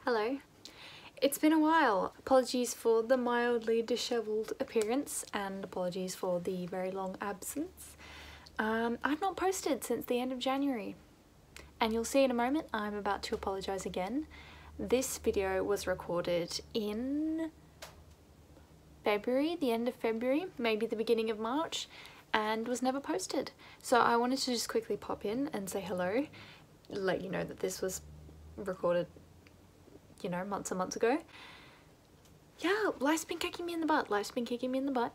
Hello. It's been a while. Apologies for the mildly dishevelled appearance and apologies for the very long absence. I've not posted since the end of January, and you'll see in a moment I'm about to apologise again. This video was recorded in February, the end of February, maybe the beginning of March, and was never posted. So I wanted to just quickly pop in and say hello, let you know that this was recorded, you know, months and months ago. Yeah, life's been kicking me in the butt.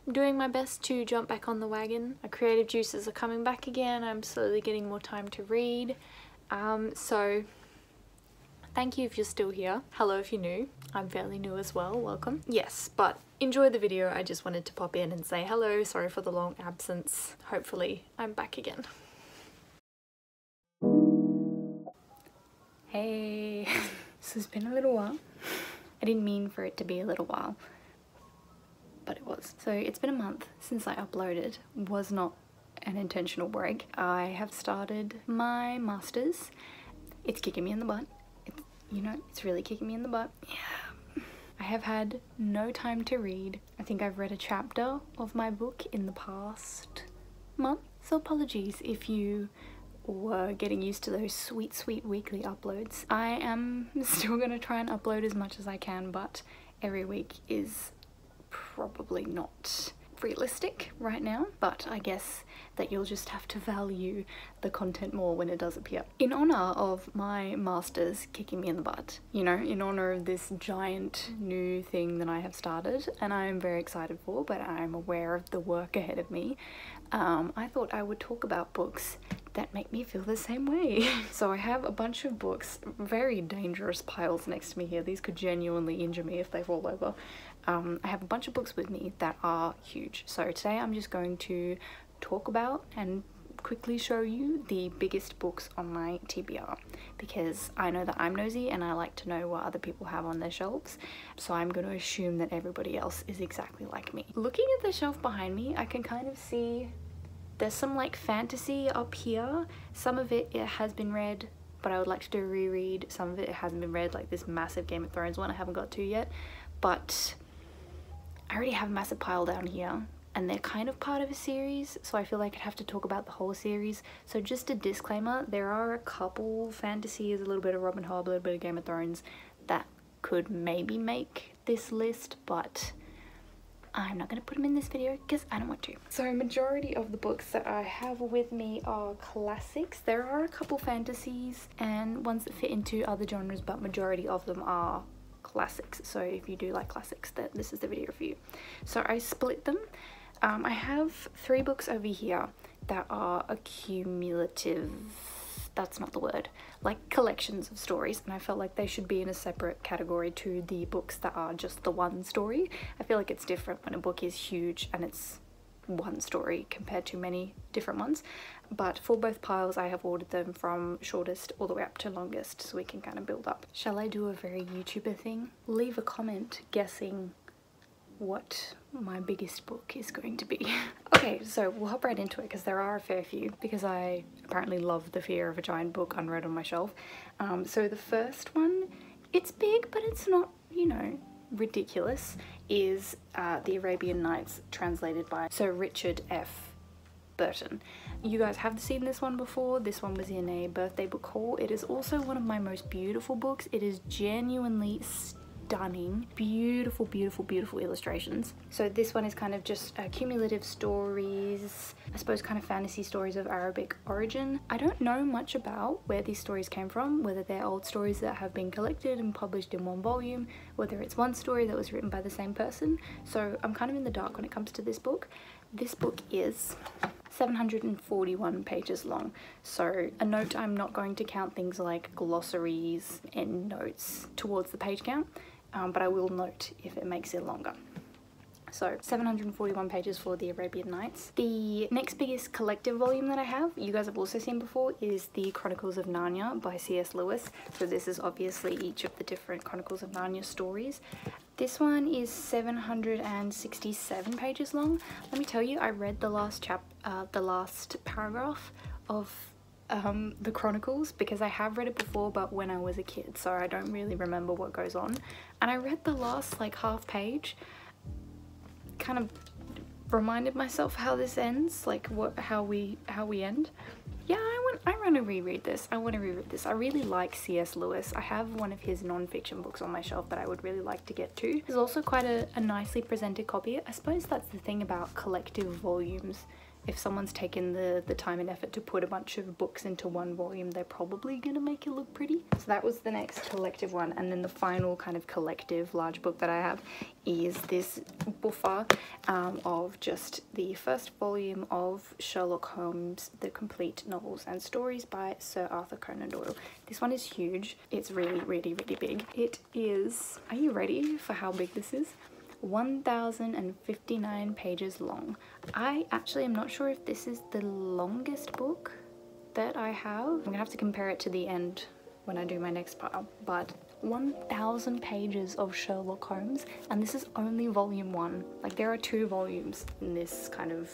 I'm doing my best to jump back on the wagon. My creative juices are coming back again. I'm slowly getting more time to read. So thank you if you're still here. Hello if you're new. I'm fairly new as well. Welcome. Yes, but enjoy the video. I just wanted to pop in and say hello. Sorry for the long absence. Hopefully I'm back again. Hey. So it's been a little while. I didn't mean for it to be a little while, but it was. So it's been a month since I uploaded. Was not an intentional break. I have started my masters. It's kicking me in the butt. It's really kicking me in the butt. Yeah. I have had no time to read. I think I've read a chapter of my book in the past month. So apologies if you were getting used to those sweet weekly uploads. I am still gonna try and upload as much as I can, but every week is probably not realistic right now, but I guess that you'll just have to value the content more when it does appear. In honor of my masters kicking me in the butt, you know, in honor of this giant new thing that I have started and I am very excited for, but I'm aware of the work ahead of me, I thought I would talk about books that make me feel the same way. So I have a bunch of books, very dangerous piles next to me here. These could genuinely injure me if they fall over. I have a bunch of books with me that are huge. So today I'm just going to talk about and quickly show you the biggest books on my TBR, because I know that I'm nosy and I like to know what other people have on their shelves. So I'm going to assume that everybody else is exactly like me. Looking at the shelf behind me, I can kind of see there's some like fantasy up here. Some of it has been read, but I would like to do a reread. Some of it hasn't been read, like this massive Game of Thrones one I haven't got to yet. But I already have a massive pile down here, and they're kind of part of a series, so I feel like I'd have to talk about the whole series. So just a disclaimer, there are a couple fantasies, a little bit of Robin Hood, a little bit of Game of Thrones that could maybe make this list, but I'm not going to put them in this video because I don't want to. So majority of the books that I have with me are classics. There are a couple fantasies and ones that fit into other genres, but majority of them are classics. So if you do like classics, then this is the video for you. So I split them. I have 3 books over here that are accumulative, that's not the word, like collections of stories, and I felt like they should be in a separate category to the books that are just the one story. I feel like it's different when a book is huge and it's one story compared to many different ones. But for both piles I have ordered them from shortest all the way up to longest, so we can kind of build up. Shall I do a very YouTuber thing? Leave a comment guessing what my biggest book is going to be. Okay, so we'll hop right into it because there are a fair few, because I apparently love the fear of a giant book unread on my shelf. So the first one, it's big but it's not, you know, ridiculous, is The Arabian Nights, translated by Sir Richard F. Burton. You guys have seen this one before. This one was in a birthday book haul. It is also one of my most beautiful books. It is genuinely stunning, beautiful illustrations. So this one is kind of just cumulative stories, I suppose kind of fantasy stories of Arabic origin. I don't know much about where these stories came from, whether they're old stories that have been collected and published in one volume, whether it's one story that was written by the same person. So I'm kind of in the dark when it comes to this book. This book is 741 pages long. So a note, I'm not going to count things like glossaries and notes towards the page count, but I will note if it makes it longer. So 741 pages for The Arabian Nights. The next biggest collective volume that I have, you guys have also seen before, is the Chronicles of Narnia by C.S. Lewis. So this is obviously each of the different Chronicles of Narnia stories. This one is 767 pages long. Let me tell you, I read the last paragraph of the Chronicles, because I have read it before, but when I was a kid, so I don't really remember what goes on. And I read the last like half page, kind of reminded myself how this ends, like how we end. Yeah, I want to reread this. I really like C.S. Lewis. I have one of his non-fiction books on my shelf that I would really like to get to. There's also quite a nicely presented copy. I suppose that's the thing about collective volumes. If someone's taken the time and effort to put a bunch of books into one volume, they're probably gonna make it look pretty. So that was the next collective one, and then the final kind of collective large book that I have is this buffer of just the first volume of Sherlock Holmes, The Complete Novels and Stories by Sir Arthur Conan Doyle. This one is huge. It's really, really, really big. It is, are you ready for how big this is? 1059 pages long. I actually am not sure if this is the longest book that I have. I'm gonna have to compare it to the end when I do my next pile, but 1000 pages of Sherlock Holmes, and this is only volume 1. Like, there are 2 volumes in this kind of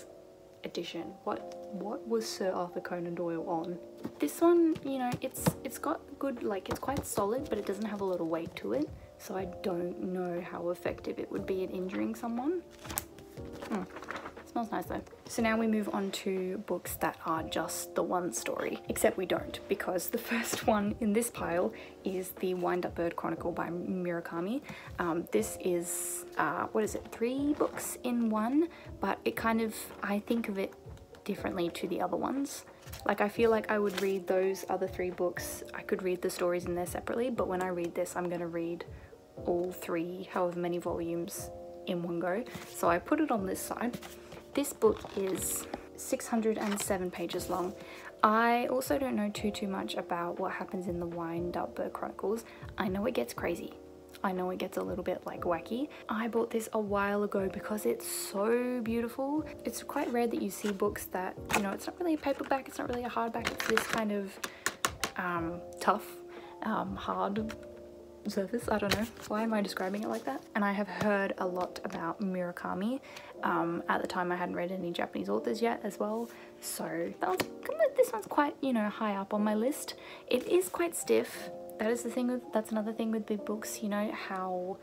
edition. What was Sir Arthur Conan Doyle on? This one, you know, it's got good, like, it's quite solid, but it doesn't have a lot of weight to it. So I don't know how effective it would be at injuring someone. Smells nice though. So now we move on to books that are just the one story, except we don't, because the first one in this pile is the Windup Bird Chronicle by Murakami. This is, what is it, 3 books in one, but it kind of, I think of it differently to the other ones. Like, I feel like I would read those other 3 books, I could read the stories in there separately, but when I read this, I'm gonna read all 3, however many volumes, in one go. So I put it on this side. This book is 607 pages long. I also don't know too much about what happens in the Windup Bird Chronicles. I know it gets crazy. I know it gets a little bit like wacky. I bought this a while ago because it's so beautiful. It's quite rare that you see books that, you know, it's not really a paperback, it's not really a hardback, it's this kind of tough, hard surface. I don't know, why am I describing it like that? And I have heard a lot about Murakami. At the time I hadn't read any Japanese authors yet as well, so this one's quite, you know, high up on my list. It is quite stiff. That is the thing with, that's another thing with big books, you know, how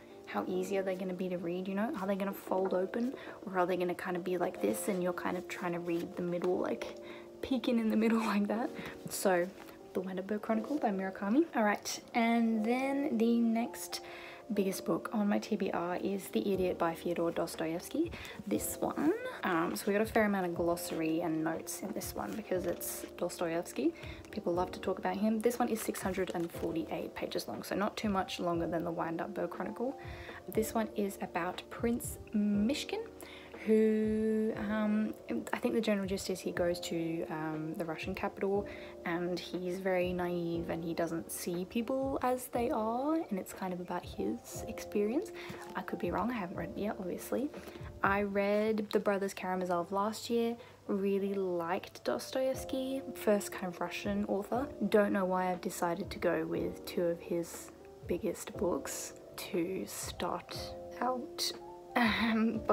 easy are they going to be to read, you know? Are they going to fold open, or are they going to kind of be like this and you're kind of trying to read the middle, like peeking in the middle like that? So the Windup Bird Chronicle by Murakami. Alright, and then the next biggest book on my TBR is The Idiot by Fyodor Dostoevsky. This one, so we got a fair amount of glossary and notes in this one because it's Dostoevsky. People love to talk about him. This one is 648 pages long, so not too much longer than the Windup Bird Chronicle. This one is about Prince Mishkin, who, I think the general gist is he goes to the Russian capital and he's very naive and he doesn't see people as they are, and it's kind of about his experience. I could be wrong, I haven't read it yet, obviously. I read The Brothers Karamazov last year, really liked Dostoevsky, first kind of Russian author. Don't know why I've decided to go with 2 of his biggest books to start out,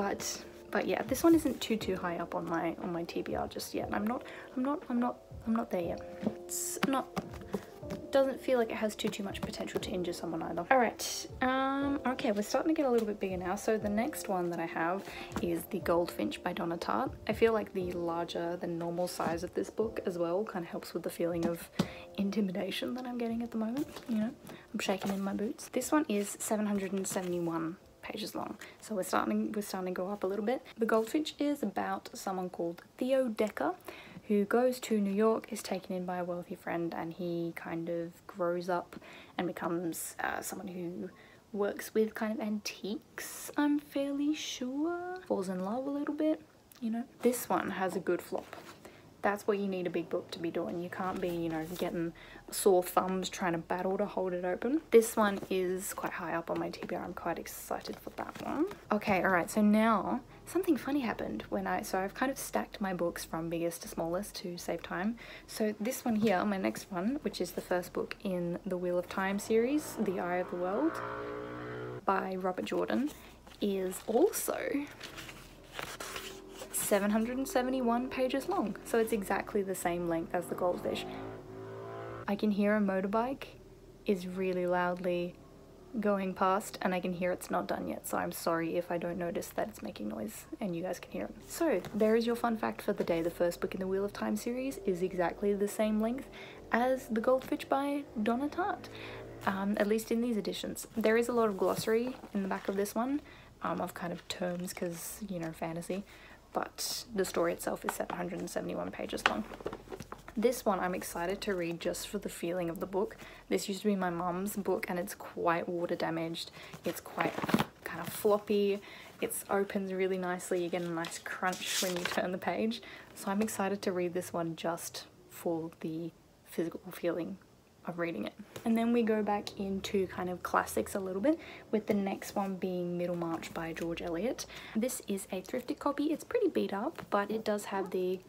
but yeah, this one isn't too high up on my TBR just yet. I'm not there yet. It's not, doesn't feel like it has too much potential to injure someone either. All right, okay, we're starting to get a little bit bigger now. So the next one that I have is The Goldfinch by Donna Tartt. I feel like the larger than normal size of this book as well kind of helps with the feeling of intimidation that I'm getting at the moment. You know, I'm shaking in my boots. This one is 771 pages long, so we're starting to go up a little bit. The Goldfinch is about someone called Theo Decker who goes to New York, is taken in by a wealthy friend, and he kind of grows up and becomes someone who works with kind of antiques, I'm fairly sure. Falls in love a little bit, you know. This one has a good flop. That's what you need a big book to be doing. You can't be, you know, getting sore thumbs trying to battle to hold it open. This one is quite high up on my TBR. I'm quite excited for that one. Okay, all right, so now something funny happened when so I've kind of stacked my books from biggest to smallest to save time. So this one here, my next one, which is the first book in the Wheel of Time series, The Eye of the World by Robert Jordan, is also 771 pages long, so it's exactly the same length as The Goldfish. I can hear a motorbike is really loudly going past, and I can hear it's not done yet, so I'm sorry if I don't notice that it's making noise and you guys can hear it. So there is your fun fact for the day. The first book in the Wheel of Time series is exactly the same length as The Goldfinch by Donna Tartt, at least in these editions. There is a lot of glossary in the back of this one, of kind of terms, because, you know, fantasy, but the story itself is 771 pages long. This one I'm excited to read just for the feeling of the book. This used to be my mum's book and it's quite water damaged. It's quite kind of floppy. It opens really nicely. You get a nice crunch when you turn the page. So I'm excited to read this one just for the physical feeling of reading it. And then we go back into kind of classics a little bit, with the next one being Middlemarch by George Eliot. This is a thrifted copy. It's pretty beat up, but it does have the,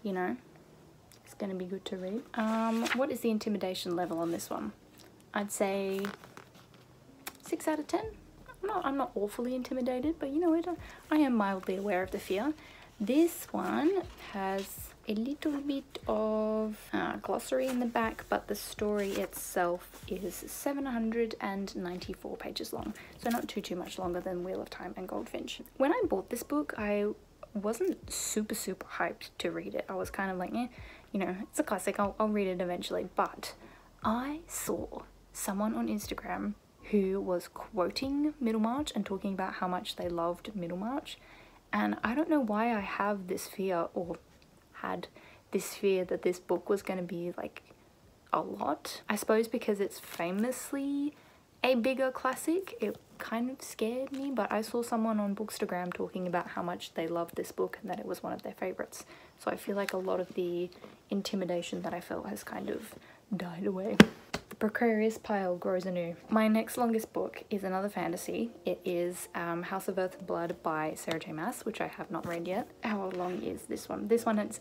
you know, it's going to be good to read. What is the intimidation level on this one? I'd say 6 out of 10. I'm not awfully intimidated, but you know what? I am mildly aware of the fear. This one has a little bit of glossary in the back, but the story itself is 794 pages long, so not too much longer than Wheel of Time and Goldfinch. When I bought this book, I wasn't super hyped to read it. I was kind of like, eh, you know, it's a classic, I'll read it eventually. But I saw someone on Instagram who was quoting Middlemarch and talking about how much they loved Middlemarch, and I don't know why I have this fear, or had this fear, that this book was going to be like a lot. I suppose because it's famously a bigger classic, it kind of scared me, but I saw someone on Bookstagram talking about how much they loved this book and that it was one of their favorites. So I feel like a lot of the intimidation that I felt has kind of died away. The precarious pile grows anew. My next longest book is another fantasy. It is House of Earth and Blood by Sarah J Maas, which I have not read yet. How long is this one? This one is,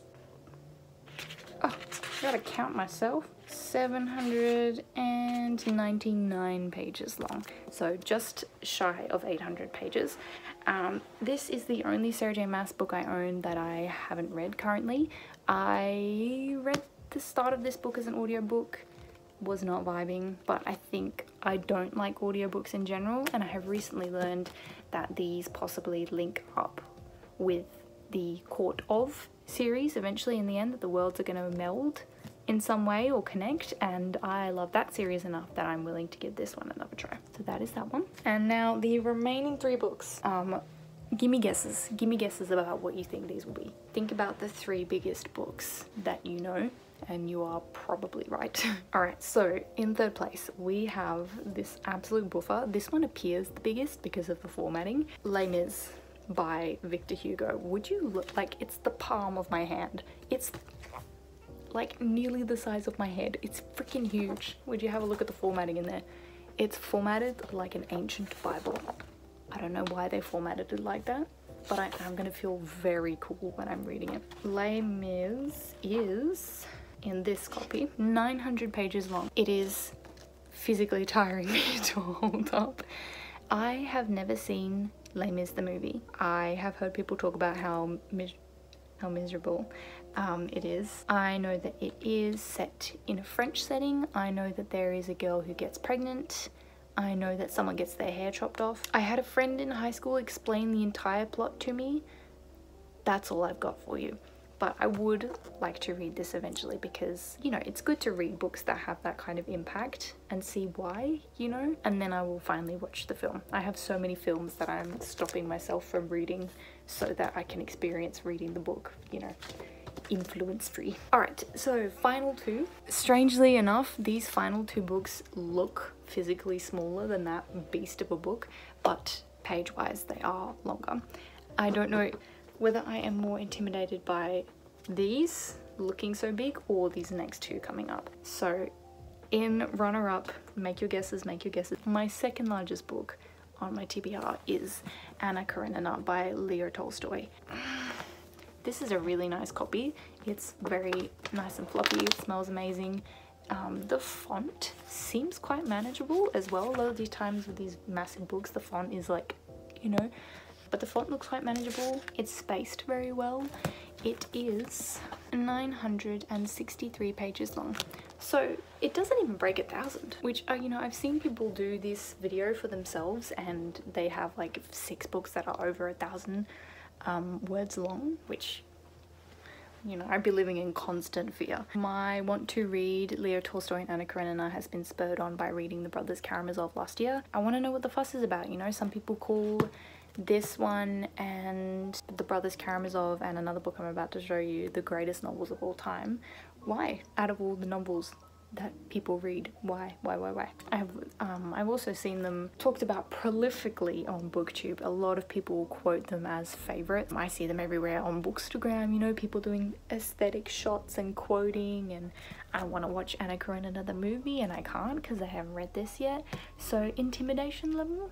oh, I gotta count myself, 799 pages long, so just shy of 800 pages. This is the only Sarah J Maas book I own that I haven't read currently. I read the start of this book as an audiobook, was not vibing, but I think I don't like audiobooks in general, and I have recently learned that these possibly link up with the Court of series eventually. In the end, that the worlds are going to meld in some way or connect, and I love that series enough that I'm willing to give this one another try. So that is that one. And now the remaining 3 books. Give me guesses about what you think these will be. Think about the 3 biggest books that you know, and you are probably right. Alright, so in 3rd place we have this absolute buffer. This one appears the biggest because of the formatting. Les Mis by Victor Hugo. Would you look, like, it's the palm of my hand. It's like nearly the size of my head. It's freaking huge. Would you have a look at the formatting in there? It's formatted like an ancient Bible. I don't know why they formatted it like that, but I'm gonna feel very cool when I'm reading it. Les Mis is, in this copy, 900 pages long. It is physically tiring me to hold up. I have never seen Les Mis the movie. I have heard people talk about how miserable it is. I know that it is set in a French setting. I know that there is a girl who gets pregnant. I know that someone gets their hair chopped off. I had a friend in high school explain the entire plot to me. That's all I've got for you. But I would like to read this eventually because, you know, it's good to read books that have that kind of impact and see why, you know, and then I will finally watch the film. I have so many films that I'm stopping myself from reading so that I can experience reading the book, you know, influence free. Alright, so final 2. Strangely enough, these final 2 books look physically smaller than that beast of a book, but page-wise they are longer. I don't know whether I am more intimidated by these looking so big or these next 2 coming up. So in runner-up, make your guesses. My second largest book on my TBR is Anna Karenina by Leo Tolstoy. This is a really nice copy. It's very nice and fluffy. It smells amazing. The font seems quite manageable as well. A lot of these times with these massive books, the font is like, you know, but the font looks quite manageable. It's spaced very well. It is 963 pages long. So it doesn't even break 1,000, which you know, I've seen people do this video for themselves and they have like 6 books that are over 1,000 words long, which, you know, I'd be living in constant fear. My want to read Leo Tolstoy and Anna Karenina has been spurred on by reading The Brothers Karamazov last year. I want to know what the fuss is about, you know. Some people call this one and The Brothers Karamazov and another book I'm about to show you the greatest novels of all time. Why? Out of all the novels that people read, why? I've also seen them talked about prolifically on BookTube. A lot of people quote them as favorites. I see them everywhere on Bookstagram, you know, people doing aesthetic shots and quoting, and I want to watch Anna Karenina the movie and I can't because I haven't read this yet. So intimidation level,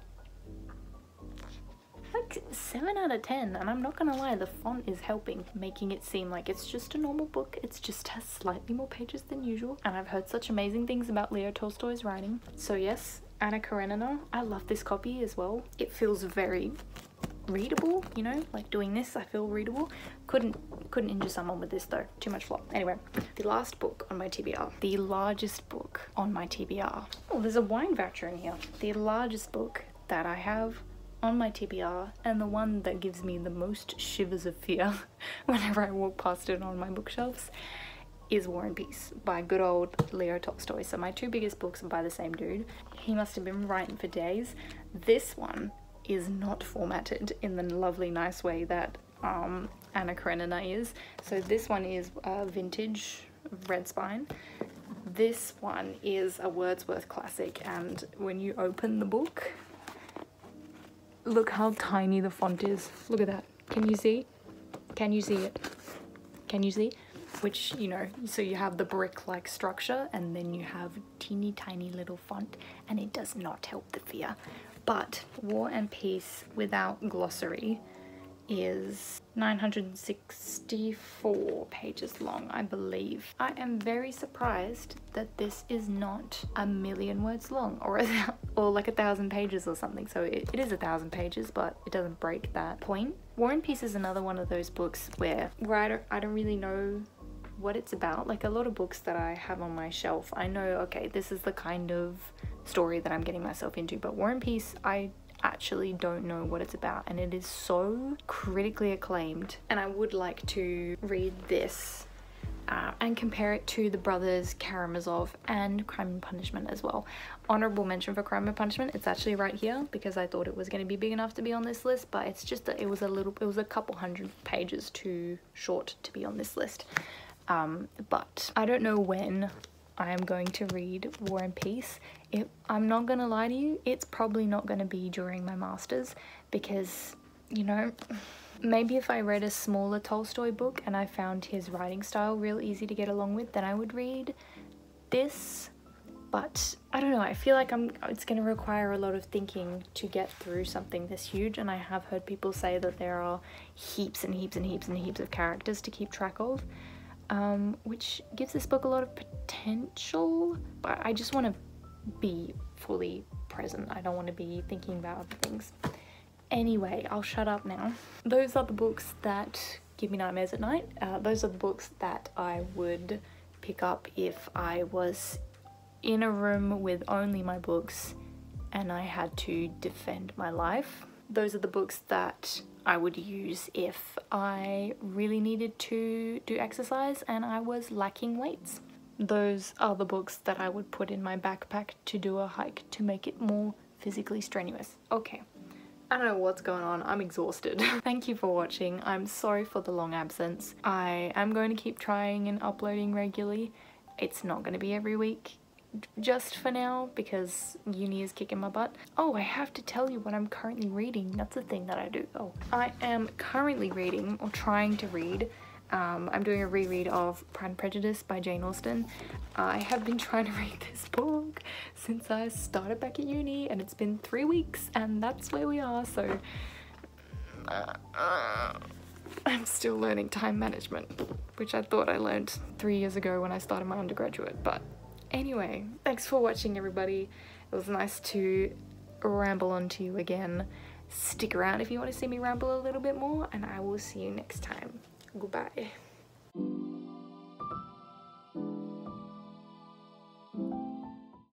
like 7 out of 10, and I'm not gonna lie, the font is helping, making it seem like it's just a normal book. It's just has slightly more pages than usual, and I've heard such amazing things about Leo Tolstoy's writing. So yes, Anna Karenina, I love this copy as well. It feels very readable, you know, like doing this I feel readable. Couldn't injure someone with this though, too much flop. Anyway, the last book on my TBR, the largest book on my TBR. Oh, there's a wine voucher in here. The largest book that I have on my TBR, and the one that gives me the most shivers of fear whenever I walk past it on my bookshelves, is War and Peace by good old Leo Tolstoy. So my 2 biggest books are by the same dude. He must have been writing for days. This one is not formatted in the lovely nice way that Anna Karenina is. So this one is vintage red spine. This one is a Wordsworth classic, and when you open the book, look how tiny the font is. Look at that. Can you see? Can you see it? Can you see? Which, you know, so you have the brick-like structure and then you have teeny tiny little font, and it does not help the fear. But War and Peace without glossary is 964 pages long, I believe. I am very surprised that this is not 1,000,000 words long, or like 1,000 pages or something. So it is 1,000 pages, but it doesn't break that point. War and Peace is another one of those books where I don't really know what it's about. Like a lot of books that I have on my shelf, I know, okay, this is the kind of story that I'm getting myself into, but War and Peace, I actually don't know what it's about, and it is so critically acclaimed, and I would like to read this and compare it to The Brothers Karamazov and Crime and Punishment as well. Honorable mention for Crime and Punishment, it's actually right here because I thought it was going to be big enough to be on this list, but it's just that it was a couple hundred pages too short to be on this list. But I don't know when I am going to read War and Peace. I'm not gonna lie to you, it's probably not gonna be during my masters, because, you know, maybe if I read a smaller Tolstoy book and I found his writing style real easy to get along with, then I would read this. But I don't know, I feel like it's gonna require a lot of thinking to get through something this huge, and I have heard people say that there are heaps and heaps and heaps and heaps of characters to keep track of. Which gives this book a lot of potential, but I just want to be fully present. I don't want to be thinking about other things. Anyway, I'll shut up now. Those are the books that give me nightmares at night. Those are the books that I would pick up if I was in a room with only my books and I had to defend my life. Those are the books that I would use if I really needed to do exercise and I was lacking weights. Those are the books that I would put in my backpack to do a hike to make it more physically strenuous. Okay, I don't know what's going on, I'm exhausted. Thank you for watching. I'm sorry for the long absence. I am going to keep trying and uploading regularly. It's not going to be every week, just for now, because uni is kicking my butt. Oh, I have to tell you what I'm currently reading. That's a thing that I do. Oh, I am currently reading, or trying to read, I'm doing a reread of Pride and Prejudice by Jane Austen. I have been trying to read this book since I started back at uni, and it's been 3 weeks, and that's where we are, so I'm still learning time management, which I thought I learned 3 years ago when I started my undergraduate. But anyway, thanks for watching, everybody. It was nice to ramble on to you again. Stick around if you want to see me ramble a little bit more, and I will see you next time. Goodbye.